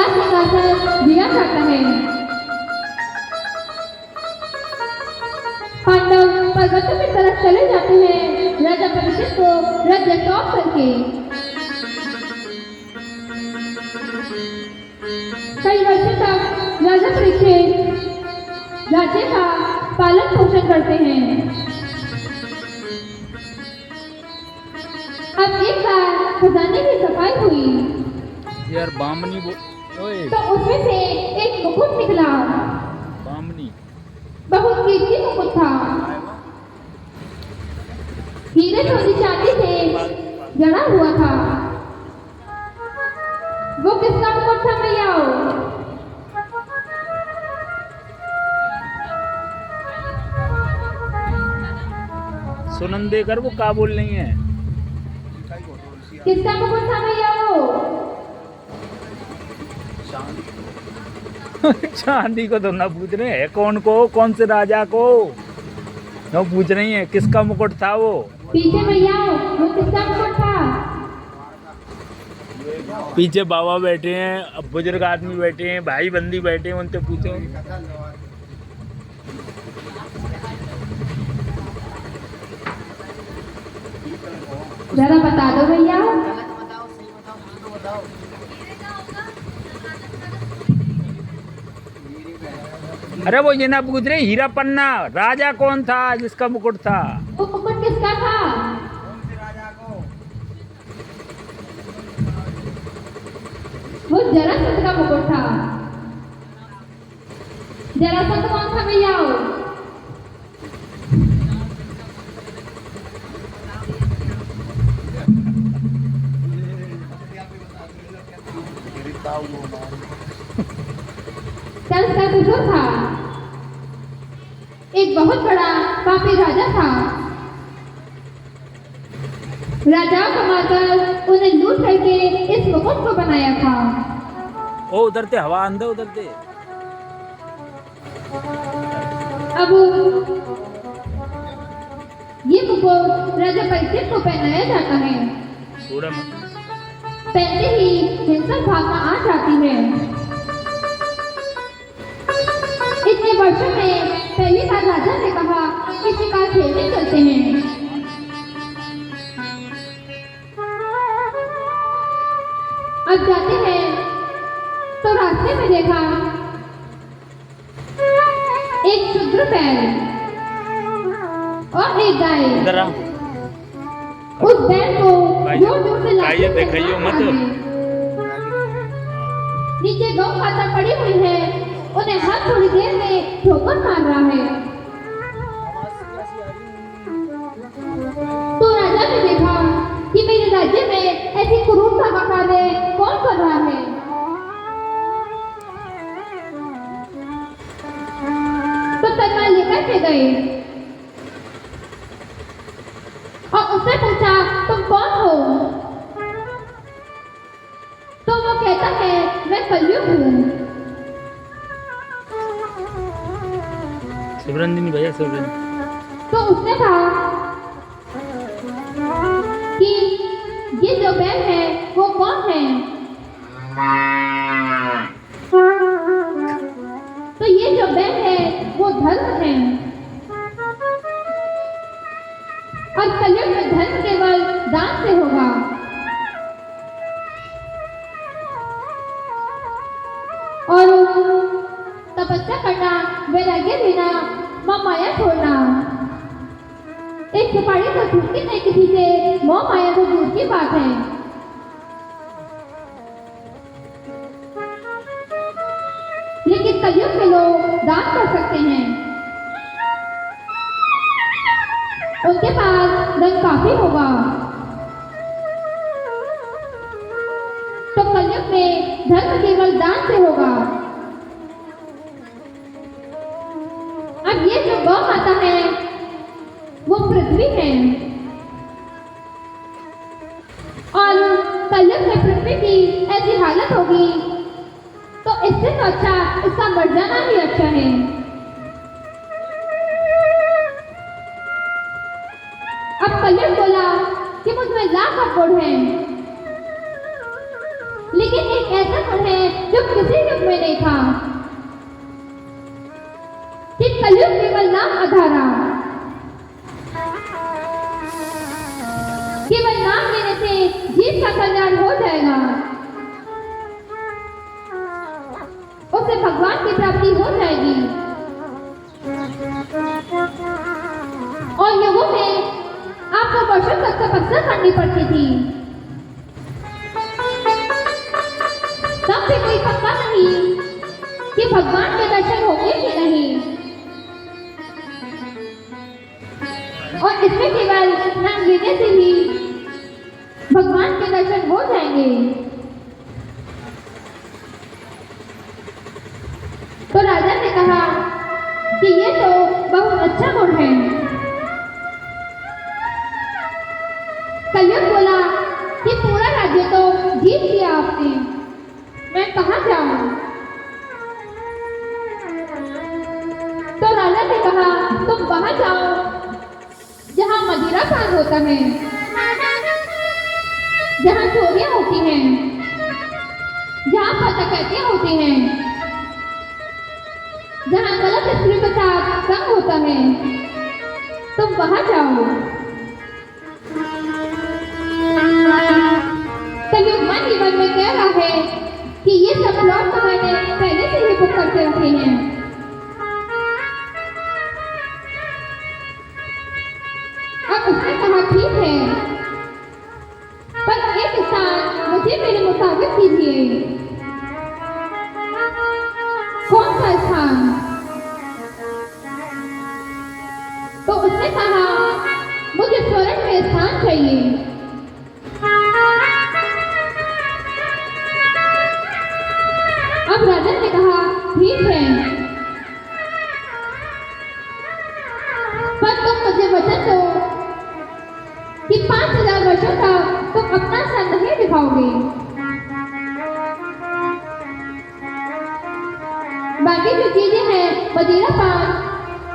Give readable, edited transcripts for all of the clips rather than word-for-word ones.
राज सिंहासन दिया जाता है। पांडव पर्वतों की तरफ चले जाते हैं राजा परीक्षित को राज्य सौंप करके। कई वर्षों तक राजा परीक्षित राज्य का पालन पोषण करते हैं। अब एक बार खजाने की सफाई हुई यार बामनी ओए तो उसमें से एक मुकुट निकला। बामनी बहुत कीमती मुकुट था। हीरे सोने चांदी से जड़ा हुआ था। वो किसका मुकुट था भैया? सुनंदे कर वो का बोल रही है। किसका मुकुट था भैया वो? चांदी को तो ना पूछ रहे हैं, कौन को, कौन से राजा को ना पूछ रही है किसका मुकुट था वो। पीछे भैया वो किसका मुकुट था? पीछे बाबा बैठे हैं, अब बुजुर्ग आदमी बैठे हैं, भाई बंदी बैठे हैं, उनसे पूछो। जरा बता दो भैया। अरे वो ये ना पूछ रहे हीरा पन्ना राजा कौन था जिसका मुकुट था। वो मुकुट किसका था? वो जरासंध का मुकुट था। जरासंध कौन था भैया? कंस का ससुर था। एक बहुत बड़ा पापी राजा था। राजाओं को मारकर उन्हें लूट करके इस मुकुट को बनाया था। ओ उधर ते हवा अंदर उधर ते। अब ये मुकुट राजा परीक्षित को पहनाया जाता है। थोड़ा मत पहले ही हिंसक भावना आ जाती है। इतने वर्षों में पहली बार राजा ने कहा कि शिकार खेलने चलते हैं। अब जाते हैं तो रास्ते में देखा एक शूद्र बैल और एक गाय। इधर आ। उस बैल को जोर जोर से लाठी से दिखाइयो मार मत। रहा है। नीचे गौ माता पड़ी हुई है, उन्हें हर थोड़ी देर में ठोकर मार रहा है। तो राजा ने देखा कि मेरे राज्य में ऐसी क्रूरता का कार्य कौन कर रहा है। तो तलवार लेकर के गए और उससे पूछा तुम कौन हो? तो वो कहता है मैं कलयुग हूँ। शिवरंजनी भैया शिवरंजनी। तो उसने कहा कि ये जो बैल है वो कौन है? तो ये जो बैल है वो धर्म है और कलयुग में धर्म केवल दान से होगा। और तपस्या करना, वैराग्य लेना, माँ माया छोड़ना। एक सुपारी को छूटती नहीं किसी से, मोह माया को दूर की बात है। लेकिन कलयुग के लोग दान कर सकते हैं। उनके पास धन काफी होगा। तो कलयुग में धर्म केवल दान से होगा। अब ये जो गौ माता है वो पृथ्वी है और कलयुग में पृथ्वी की ऐसी हालत होगी तो इससे तो अच्छा इसका मर जाना ही अच्छा है। अब कलयुग बोला कि मुझ में लाख गुण हैं, लेकिन एक ऐसा गुण है जो किसी युग में नहीं था कि कलयुग केवल नाम आधारा, केवल नाम लेने से जीव का कल्याण हो जाएगा, उसे भगवान की प्राप्ति हो जाएगी। और युगों में आपको वर्षों तक तपस्या करनी पड़ती थी, तब भी कोई पक्का नहीं कि भगवान के दर्शन होंगे कि नहीं। और इसमें केवल नाम लेने से ही भगवान के दर्शन हो जाएंगे। तो राजा ने कहा कि ये तो बहुत अच्छा गुण है। कलयुग बोला कि पूरा राज्य तो जीत लिया आपने, मैं कहाँ जाऊं? तो राजा ने कहा तुम वहां जाओ जहां मदिरा पान होता है, जहां चोरियां होती हैं, जहां डकैतियां होती हैं, जहां गलत स्त्री के साथ संग होता है, तुम वहां जाओ। कलयुग मन ही मन में कह रहा है कि ये सब प्लॉट तो मैंने पहले से ही बुक करके रखे हैं। अब उसने कहा ठीक है, पर एक स्थान मुझे मेरे मुताबिक कीजिए। कौन सा स्थान? तो उसने कहा मुझे स्वर्ण में स्थान चाहिए। अब राजा ने कहा ठीक है, पर तुम मुझे वचन दो कि 5000 वर्षों तक तुम अपना सर नहीं दिखाओगे। बाकी जो चीजें हैं मदिरा पान,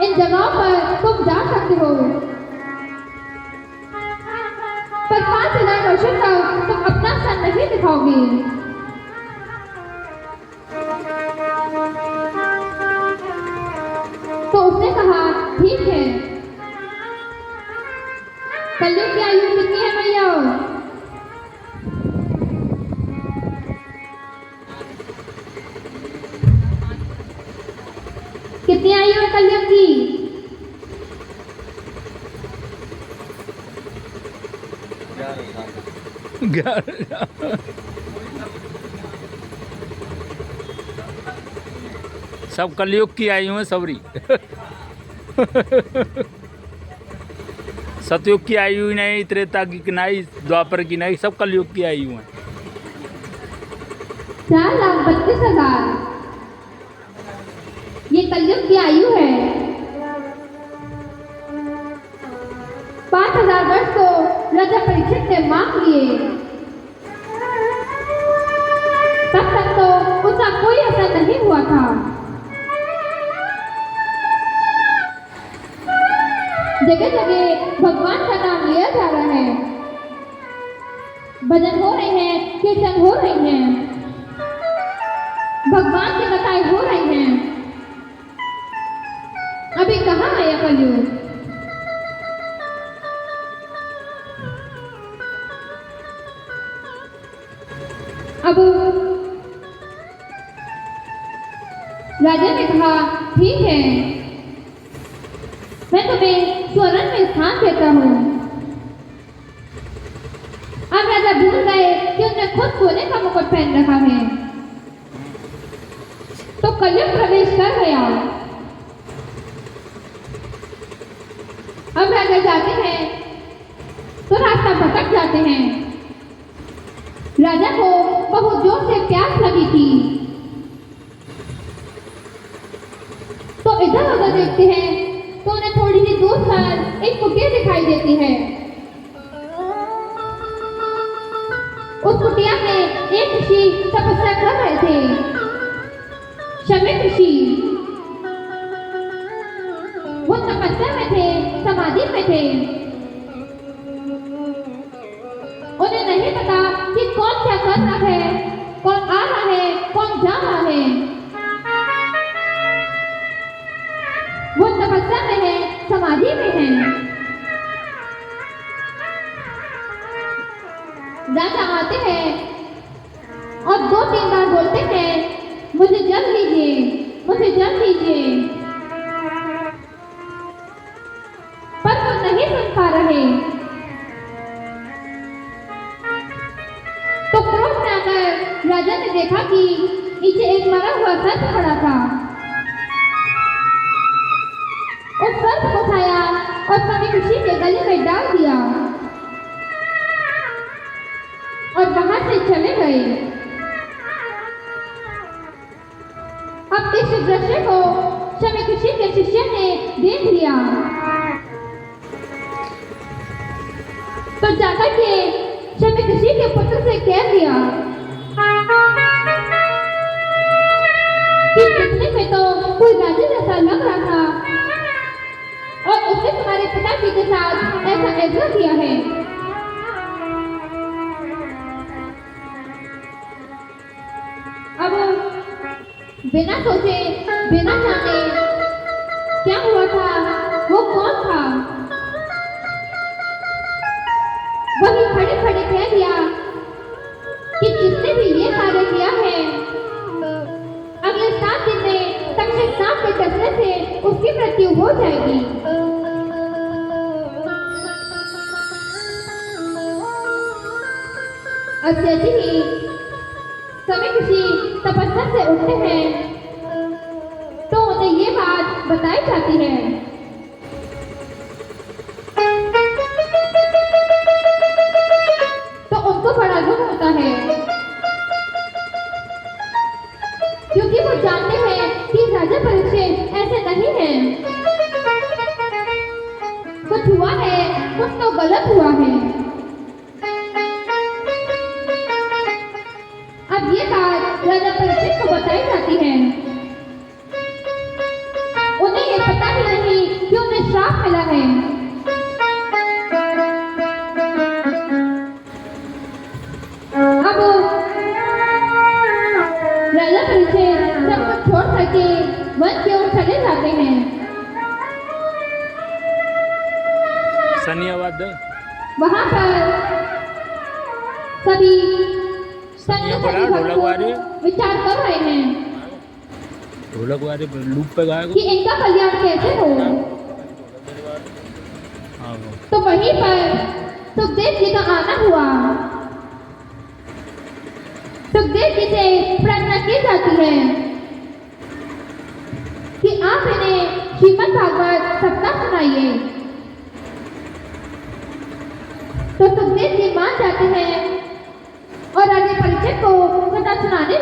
इन जगहों पर तुम जा सकते हो, पर 5000 वर्षों तक तुम अपना सर नहीं दिखाओगे। तो उसने कहा ठीक है। कलयुग की आयु कितनी है भैया? कितनी आयु है कलयुग की? 11 सब कलयुग की आयु है सबरी। सतयुग की आयु ही नहीं, त्रेता की नहीं, द्वापर की नहीं, सब कलयुग की आयु है। 4,32,000 ये कलयुग की आयु है। 5,000 वर्ष तो राजा परीक्षित ने मांग लिए, तब तक तो उसका कोई असर नहीं हुआ था। जगह जगह भगवान का नाम लिया जा रहा है, भजन हो रहे हैं, कीर्तन हो रही हैं, भगवान की कथाएं हो रही हैं। अभी कहाँ आया कलयुग? अब राजा ने कहा ठीक है, मैं तुम्हें स्वर्ण में स्थान देता हूँ। अब राजा भूल गए कि उन्होंने खुद सोने का मुकुट पहन रखा है, तो कलयुग प्रवेश कर गया। अब राजा जाते हैं तो रास्ता भटक जाते हैं। राजा को बहुत जोर से प्यास लगी थी, तो इधर उधर देखते हैं तो उन्हें थोड़ी सी दूर पर एक कुटिया दिखाई देती है। उस कुटिया में एक ऋषि तपस्या कर रहे थे, शमी ऋषि। वो तपस्या में थे, समाधि में थे। उन्हें नहीं पता कि कौन क्या कर रहा है, कौन आ रहा जा रहा है। वो तपस्या में है, समाधि में है। राजा आते हैं और 2-3 बार बोलते हैं, मुझे जल दीजिए, मुझे जल दीजिए, पर वो नहीं सुन पा रहे। तो क्रोध में आकर राजा ने देखा कि नीचे एक मरा हुआ सर्प खड़ा था। उस सर्प को उठाया और स्वामी ऋषि के गले में डाल दिया और वहां से चले गए। अब इस दृश्य को स्वामी ऋषि के शिष्य ने देख लिया, तो जाकर के स्वामी ऋषि के पुत्र से कह दिया कि दिखने में तो कोई राजा जैसा लग रहा था और उसने तुम्हारे पिताजी के साथ ऐसा ऐसा किया है। अब बिना सोचे बिना जाने क्या हुआ था, वो कौन था, वही खड़े खड़े कह दिया कि जिसने भी ये कार्य किया है अगले 7 दिन में तक्षक सांप के डसने से उसकी मृत्यु हो जाएगी। अब जैसे ही स्वामी ऋषि तपस्या से उठते हैं तो उन्हें ये बात बताई जाती है। तो उनको बड़ा दुख होता है, क्योंकि वो जानते हैं कि राजा परीक्षित ऐसे नहीं है। कुछ हुआ है, कुछ तो गलत हुआ है। अब ये बात राजा परीक्षित को बताई जाती है। उन्हें ये पता ही नहीं कि उन्हें श्राप मिला है। अब राजा परीक्षित सब कुछ छोड़ करके वन की ओर चले जाते हैं। सनियावाद वहां पर सभी ढोलक वाले विचार कर रहे हैं ढोलक वाले लूप पे गाएगा कि इनका कल्याण कैसे हो। तो वहीं पर सुखदेव जी का आना हुआ। सुखदेव जी से प्रार्थना की जाती है कि आप इन्हें श्रीमद् भागवत सप्ताह सुनाइए। तो सुखदेव जी मान जाते हैं और आगे परीक्षित को कथा सुनाने